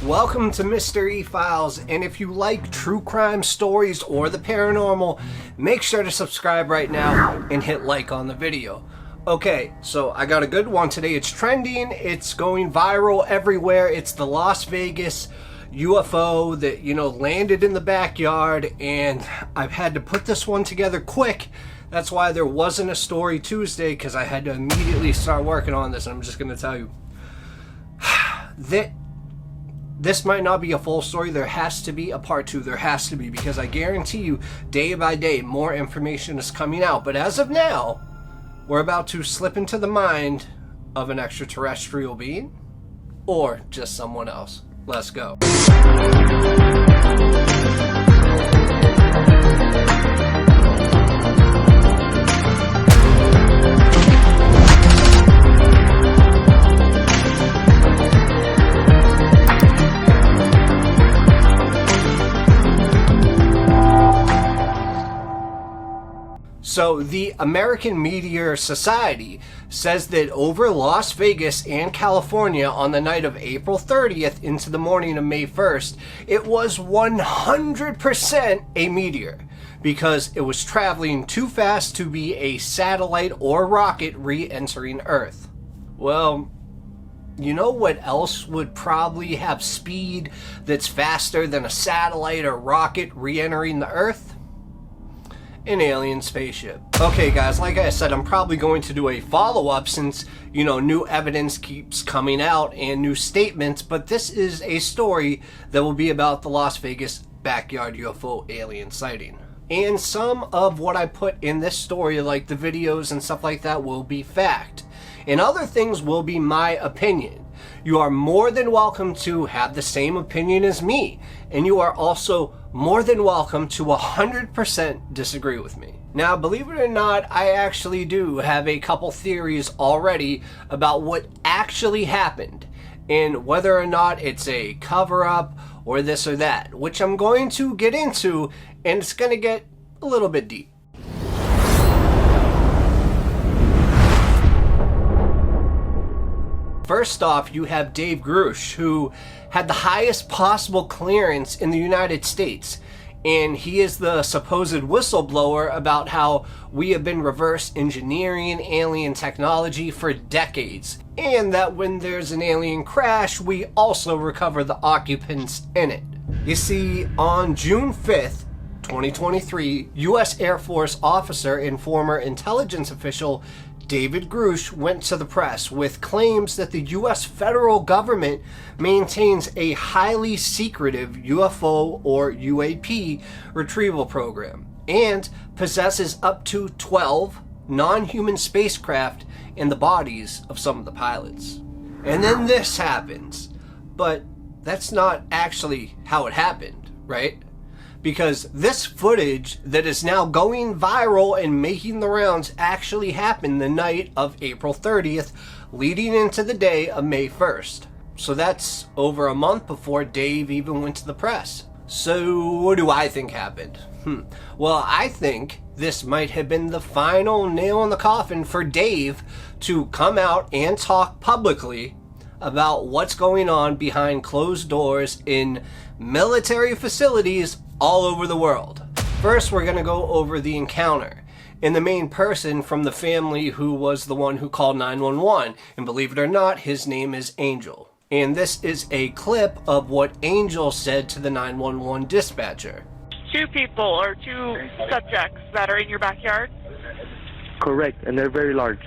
Welcome to Mystery Files, and if you like true crime stories or the paranormal, make sure to subscribe right now and hit like on the video. Okay, so I got a good one today. It's trending, it's going viral everywhere. It's the Las Vegas UFO that, landed in the backyard, and I've had to put this one together quick. That's why there wasn't a story Tuesday, because I had to immediately start working on this. And I'm just going to tell you that this might not be a full story. There has to be a part 2. There has to be, because I guarantee you, day by day, more information is coming out. But as of now, we're about to slip into the mind of an extraterrestrial being, or just someone else. Let's go. So the American Meteor Society says that over Las Vegas and California on the night of April 30th into the morning of May 1st, it was 100% a meteor, because it was traveling too fast to be a satellite or rocket re-entering Earth. Well, you know what else would probably have speed that's faster than a satellite or rocket re-entering the Earth? An alien spaceship. Okay guys, like I said, I'm probably going to do a follow-up since, new evidence keeps coming out and new statements, but this is a story that will be about the Las Vegas backyard UFO alien sighting. And some of what I put in this story, like the videos and stuff like that, will be fact. And other things will be my opinion. You are more than welcome to have the same opinion as me, and you are also more than welcome to 100% disagree with me. Now, believe it or not, I actually do have a couple theories already about what actually happened, and whether or not it's a cover-up or this or that, which I'm going to get into, and it's going to get a little bit deep. First off, you have Dave Grush, who had the highest possible clearance in the United States. And he is the supposed whistleblower about how we have been reverse engineering alien technology for decades. And that when there's an alien crash, we also recover the occupants in it. You see, on June 5th, 2023, U.S. Air Force officer and former intelligence official David Grush went to the press with claims that the U.S. federal government maintains a highly secretive UFO or UAP retrieval program and possesses up to 12 non-human spacecraft in the bodies of some of the pilots. And then this happens. But that's not actually how it happened, right? Because this footage that is now going viral and making the rounds actually happened the night of April 30th, leading into the day of May 1st. So that's over a month before Dave even went to the press. So what do I think happened? Well, I think this might have been the final nail in the coffin for Dave to come out and talk publicly about what's going on behind closed doors in military facilities all over the world. First, we're going to go over the encounter and the main person from the family who was the one who called 911. And believe it or not, his name is Angel. And this is a clip of what Angel said to the 911 dispatcher. 2 people or 2 subjects that are in your backyard? Correct, and they're very large.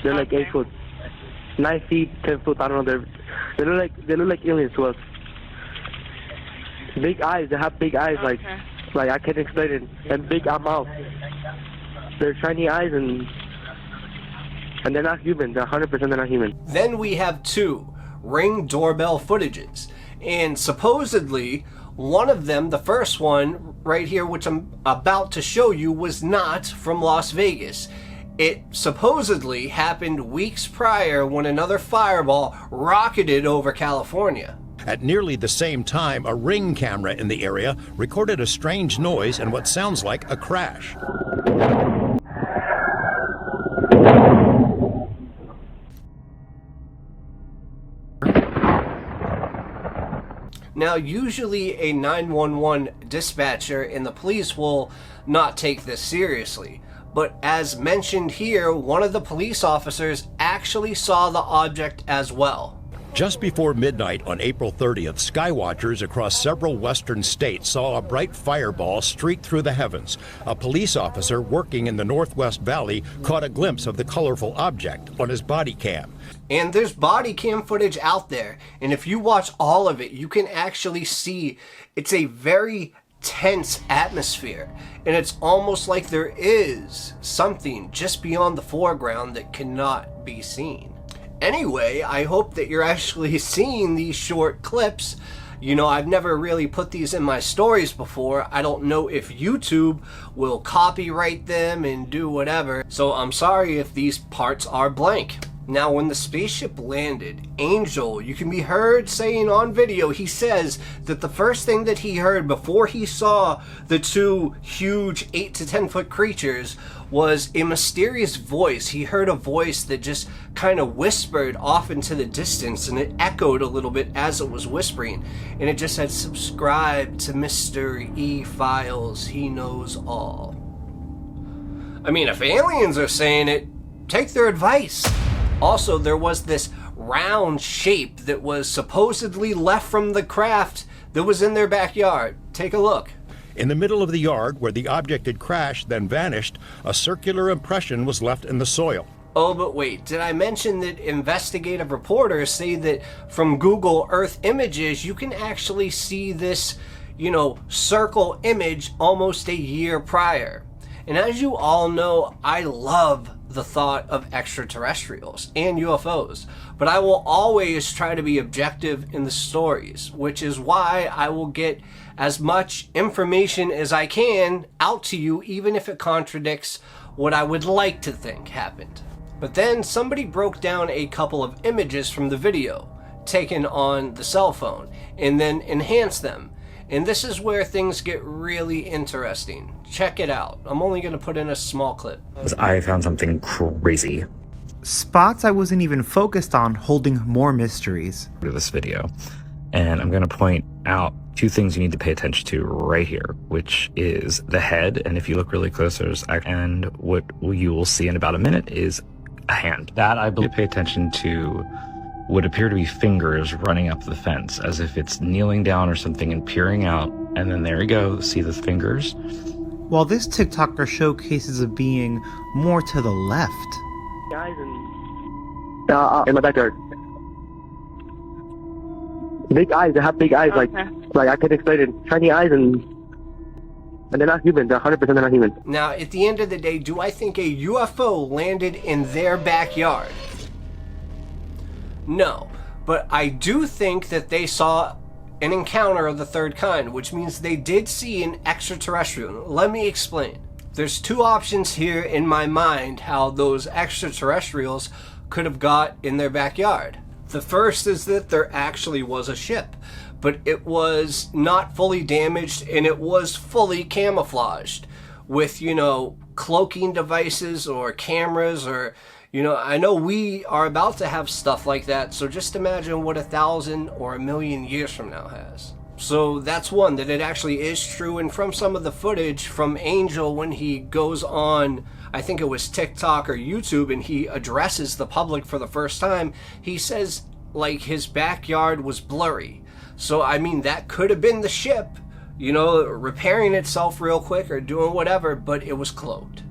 They're like 8 foot, 9 feet, 10 foot. I don't know. They look like aliens to us. Big eyes. They have big eyes, like I can't explain it. And big mouth. They're shiny eyes, and they're not human. They're 100% they're not human. Then we have 2 Ring doorbell footages, and supposedly one of them, the first one right here, which I'm about to show you, was not from Las Vegas. It supposedly happened weeks prior when another fireball rocketed over California. At nearly the same time, a Ring camera in the area recorded a strange noise and what sounds like a crash. Now, usually a 911 dispatcher and the police will not take this seriously, but as mentioned here, one of the police officers actually saw the object as well. Just before midnight on April 30th, skywatchers across several western states saw a bright fireball streak through the heavens. A police officer working in the Northwest Valley caught a glimpse of the colorful object on his body cam. And there's body cam footage out there, and if you watch all of it, you can actually see it's a very tense atmosphere, and it's almost like there is something just beyond the foreground that cannot be seen. Anyway, I hope that you're actually seeing these short clips. You know, I've never really put these in my stories before. I don't know if YouTube will copyright them and do whatever, so I'm sorry if these parts are blank. Now, when the spaceship landed, Angel, you can be heard saying on video, he says that the first thing that he heard before he saw the two huge 8 to 10 foot creatures was a mysterious voice. He heard a voice that just kind of whispered off into the distance, and it echoed a little bit as it was whispering, and it just said, "Subscribe to Mr. E Files, he knows all." I mean, if aliens are saying it, take their advice. Also, there was this round shape that was supposedly left from the craft that was in their backyard. Take a look. In the middle of the yard where the object had crashed, then vanished, a circular impression was left in the soil. Oh, but wait, did I mention that investigative reporters say that from Google Earth images, you can actually see this, circle image almost a year prior. And as you all know, I love the thought of extraterrestrials and UFOs, but I will always try to be objective in the stories, which is why I will get as much information as I can out to you, even if it contradicts what I would like to think happened. But then somebody broke down a couple of images from the video taken on the cell phone and then enhanced them. And this is where things get really interesting. Check it out. I'm only going to put in a small clip. I found something crazy. Spots I wasn't even focused on holding more mysteries. To this video. And I'm going to point out two things you need to pay attention to right here, which is the head. And if you look really close, and what you will see in about a minute is a hand. That I believe pay attention to would appear to be fingers running up the fence, as if it's kneeling down or something and peering out, and then there you go, see the fingers? While this TikToker showcases of being more to the left. Guys in my backyard. Big eyes, they have big eyes, Okay. like I can explain it. Shiny eyes, and they're not human, they're 100% they're not human. Now, at the end of the day, do I think a UFO landed in their backyard? No, but I do think that they saw an encounter of the third kind, which means they did see an extraterrestrial. Let me explain. There's two options here in my mind how those extraterrestrials could have got in their backyard. The first is that there actually was a ship, but it was not fully damaged and it was fully camouflaged with, cloaking devices or cameras or I know we are about to have stuff like that, so just imagine what 1,000 or 1,000,000 years from now has. So that's one, that it actually is true, and from some of the footage from Angel when he goes on, I think it was TikTok or YouTube, and he addresses the public for the first time, he says, his backyard was blurry. So, that could have been the ship, repairing itself real quick or doing whatever, but it was cloaked.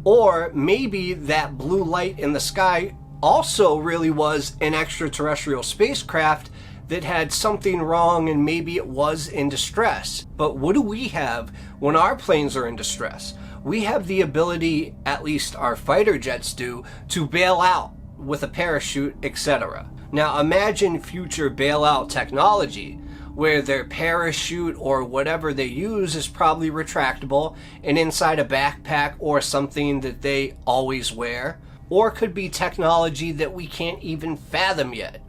Or maybe that blue light in the sky also really was an extraterrestrial spacecraft that had something wrong and maybe it was in distress. But what do we have when our planes are in distress? We have the ability, at least our fighter jets do, to bail out with a parachute, etc. Now imagine future bailout technology where their parachute or whatever they use is probably retractable and inside a backpack or something that they always wear, or could be technology that we can't even fathom yet.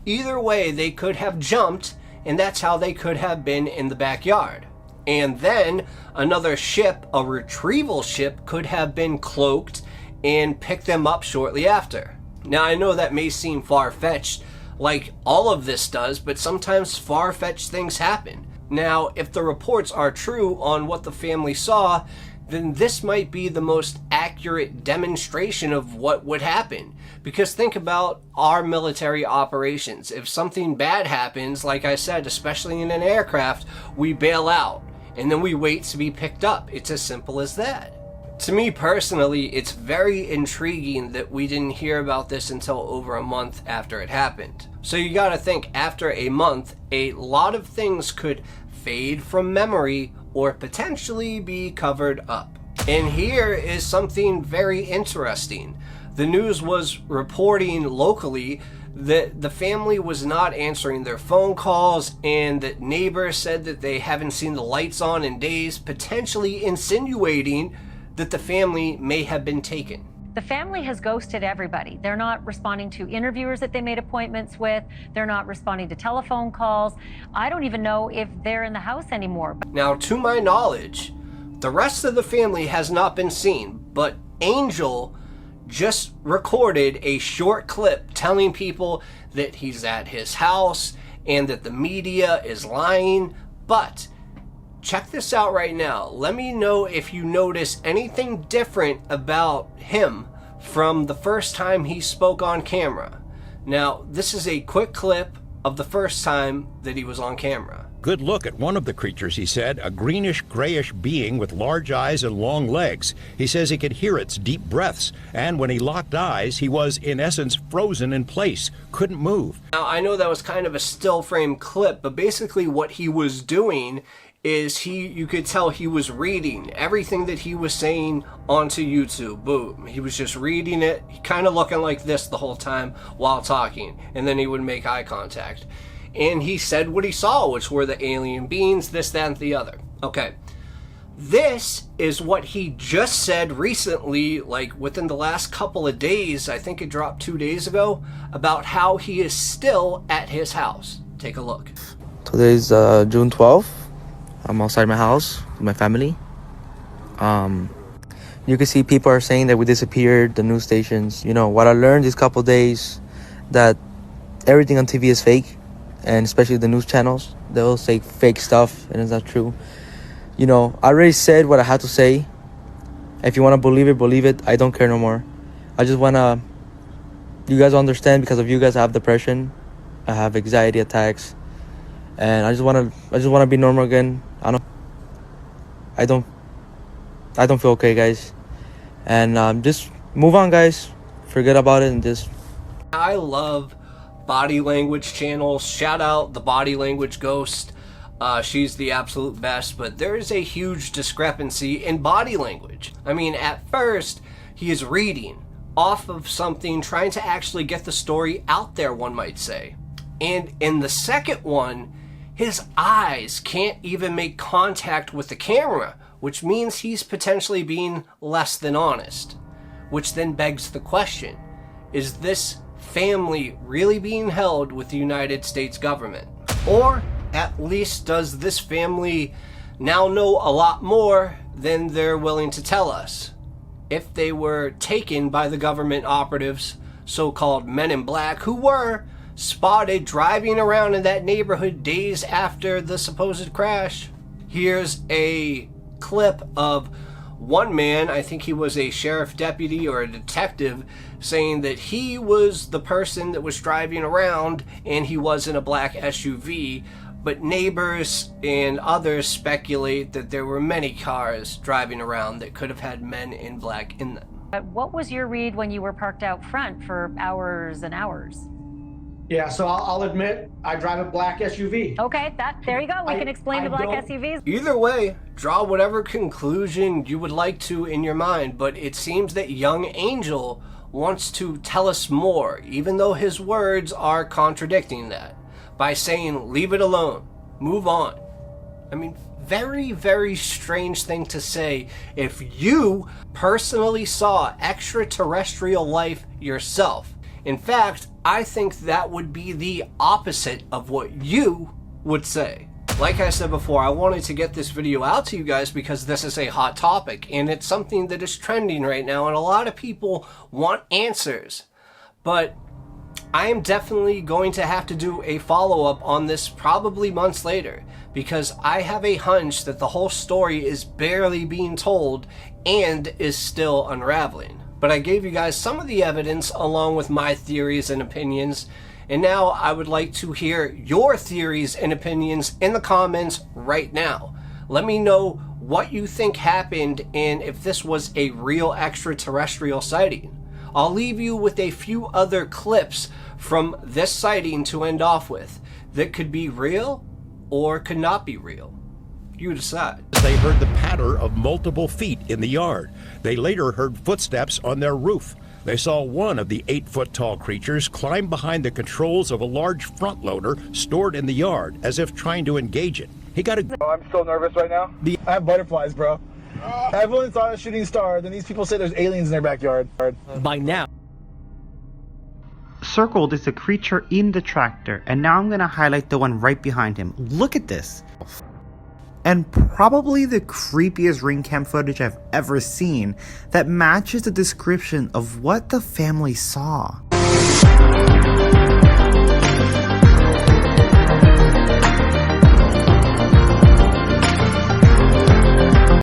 Either way, they could have jumped, and that's how they could have been in the backyard. And then another ship, a retrieval ship, could have been cloaked and picked them up shortly after. Now I know that may seem far-fetched, like all of this does, but sometimes far-fetched things happen. Now, if the reports are true on what the family saw, then this might be the most accurate demonstration of what would happen. Because think about our military operations. If something bad happens, like I said, especially in an aircraft, we bail out and then we wait to be picked up. It's as simple as that. To me personally, it's very intriguing that we didn't hear about this until over a month after it happened. So you gotta think, after a month, a lot of things could fade from memory or potentially be covered up. And here is something very interesting. The news was reporting locally that the family was not answering their phone calls, and that neighbors said that they haven't seen the lights on in days, potentially insinuating that the family may have been taken. The family has ghosted everybody. They're not responding to interviewers that they made appointments with. They're not responding to telephone calls. I don't even know if they're in the house anymore. Now, to my knowledge, the rest of the family has not been seen, but Angel just recorded a short clip telling people that he's at his house and that the media is lying. But check this out right now. Let me know if you notice anything different about him from the first time he spoke on camera. Now, this is a quick clip of the first time that he was on camera. Good look at one of the creatures, he said, a greenish-grayish being with large eyes and long legs. He says he could hear its deep breaths, and when he locked eyes, he was, in essence, frozen in place, couldn't move. Now, I know that was kind of a still frame clip, but basically what he was doing is you could tell he was reading everything that he was saying onto YouTube. Boom. He was just reading it, kind of looking like this the whole time while talking, and then he would make eye contact. And he said what he saw, which were the alien beings, this, that, and the other. Okay. This is what he just said recently, like within the last couple of days, I think it dropped 2 days ago, about how he is still at his house. Take a look. Today's June 12th. I'm outside my house with my family. You can see people are saying that we disappeared, the news stations. You know, what I learned these couple days, that everything on TV is fake, and especially the news channels. They'll say fake stuff, and it's not true. You know, I already said what I had to say. If you want to believe it, believe it. I don't care no more. I just want to, you guys understand, because of you guys I have depression. I have anxiety attacks. And I just want to be normal again. I don't feel okay, guys. And just move on, guys. Forget about it and just. I love body language channels. Shout out the Body Language Ghost. She's the absolute best, but there is a huge discrepancy in body language. I mean, at first, he is reading off of something, trying to actually get the story out there, one might say. And in the second one, his eyes can't even make contact with the camera, which means he's potentially being less than honest. Which then begs the question, is this family really being held with the United States government? Or at least does this family now know a lot more than they're willing to tell us? If they were taken by the government operatives, so-called men in black, who were spotted driving around in that neighborhood days after the supposed crash. Here's a clip of one man, I think he was a sheriff deputy or a detective, saying that he was the person that was driving around and he was in a black SUV, but neighbors and others speculate that there were many cars driving around that could have had men in black in them. What was your read when you were parked out front for hours and hours? Yeah, so I'll admit, I drive a black SUV. Okay, there you go. We can explain the black SUVs. Either way, draw whatever conclusion you would like to in your mind, but it seems that young Angel wants to tell us more, even though his words are contradicting that, by saying, leave it alone, move on. I mean, very, very strange thing to say if you personally saw extraterrestrial life yourself. In fact, I think that would be the opposite of what you would say. Like I said before, I wanted to get this video out to you guys because this is a hot topic and it's something that is trending right now and a lot of people want answers. But I am definitely going to have to do a follow-up on this probably months later, because I have a hunch that the whole story is barely being told and is still unraveling. But I gave you guys some of the evidence along with my theories and opinions, and now I would like to hear your theories and opinions in the comments right now. Let me know what you think happened and if this was a real extraterrestrial sighting. I'll leave you with a few other clips from this sighting to end off with that could be real or could not be real. You decide. They heard the patter of multiple feet in the yard. They later heard footsteps on their roof. They saw one of the 8-foot-tall creatures climb behind the controls of a large front loader stored in the yard as if trying to engage it. He got a... Oh, I'm so nervous right now. I have butterflies, bro. Everyone saw a shooting star, then these people say there's aliens in their backyard. By now. Circled is a creature in the tractor, and now I'm going to highlight the one right behind him. Look at this. And probably the creepiest ring cam footage I've ever seen that matches the description of what the family saw.